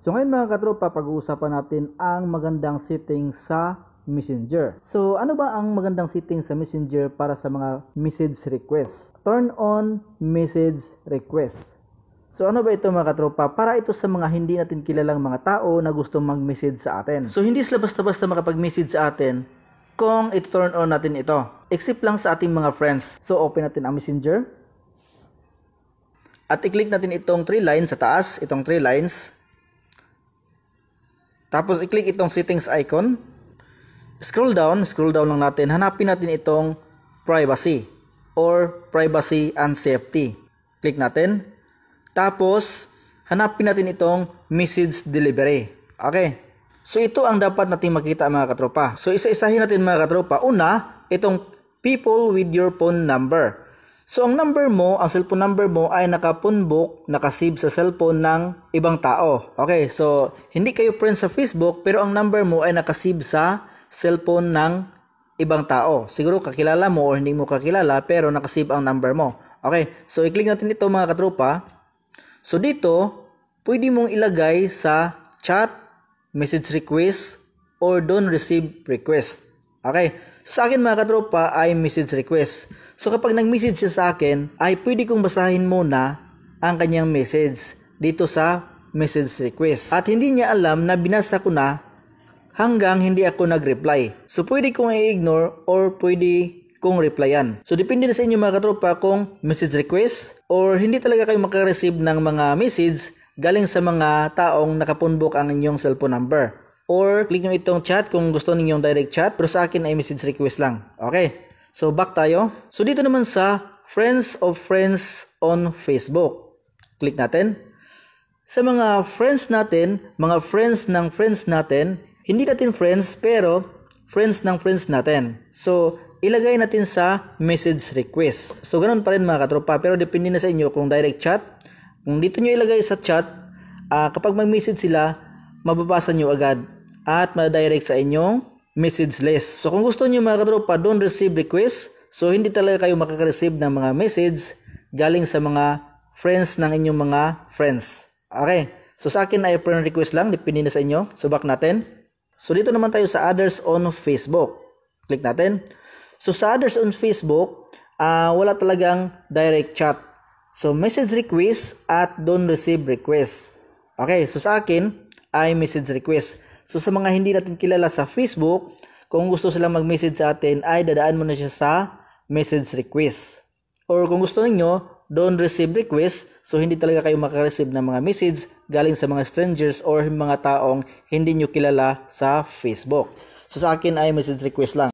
So ngayon mga katropa, pag-uusapan natin ang magandang settings sa Messenger. So ano ba ang magandang settings sa Messenger para sa mga message request? Turn on message request. So ano ba ito mga katropa? Para ito sa mga hindi natin kilalang mga tao na gusto mag-message sa atin. So hindi sila basta-basta makapag-message sa atin kung i-turn on natin ito. Except lang sa ating mga friends. So open natin ang Messenger. At i-click natin itong 3 lines sa taas, itong 3 lines. Tapos i-click itong settings icon. Scroll down lang natin. Hanapin natin itong privacy or privacy and safety. Click natin. Tapos hanapin natin itong message delivery. Okay. So ito ang dapat natin makita mga katropa. So isa-isahin natin mga katropa. Una, itong people with your phone number. So ang number mo, ang cellphone number mo ay nakapunbok, nakasave sa cellphone ng ibang tao. Okay, so hindi kayo friends sa Facebook pero ang number mo ay nakasave sa cellphone ng ibang tao. Siguro kakilala mo o hindi mo kakilala pero nakasave ang number mo. Okay, so i-click natin ito mga katropa. So dito, pwede mong ilagay sa chat, message request, or don't receive request. Okay, so sa akin mga katropa ay message request. So kapag nag-message siya sa akin, ay pwede kong basahin muna ang kanyang message dito sa message request. At hindi niya alam na binasa ko na hanggang hindi ako nag-reply. So pwede kong i-ignore or pwede kong replyan. So depende na sa inyo mga katropa kung message request or hindi talaga kayo makareceive ng mga message galing sa mga taong nakapunbok ang inyong cellphone number. Or click nyo itong chat kung gusto ninyong direct chat pero sa akin ay message request lang. Okay. So back tayo. So dito naman sa friends of friends on Facebook. Click natin. Sa mga friends natin, mga friends ng friends natin, hindi natin friends pero friends ng friends natin. So ilagay natin sa message request. So ganun pa rin mga katropa pero depende na sa inyo kung direct chat. Kung dito nyo ilagay sa chat, kapag mag-message sila, mababasa nyo agad at ma-direct sa inyong message list. So kung gusto niyo mga katropa, don't receive request. So hindi talaga kayo makaka-receive ng mga message galing sa mga friends ng inyong mga friends. Okay. So sa akin ay friend request lang, depende na sa inyo. So back natin. So dito naman tayo sa others on Facebook. Click natin. So sa others on Facebook, wala talagang direct chat. So message request at don't receive request. Okay. So sa akin ay message request. So sa mga hindi natin kilala sa Facebook, kung gusto silang mag-message sa atin ay dadaan mo na siya sa message request. Or kung gusto niyo, don't receive request, so hindi talaga kayo makareceive ng mga message galing sa mga strangers or mga taong hindi nyo kilala sa Facebook. So sa akin ay message request lang.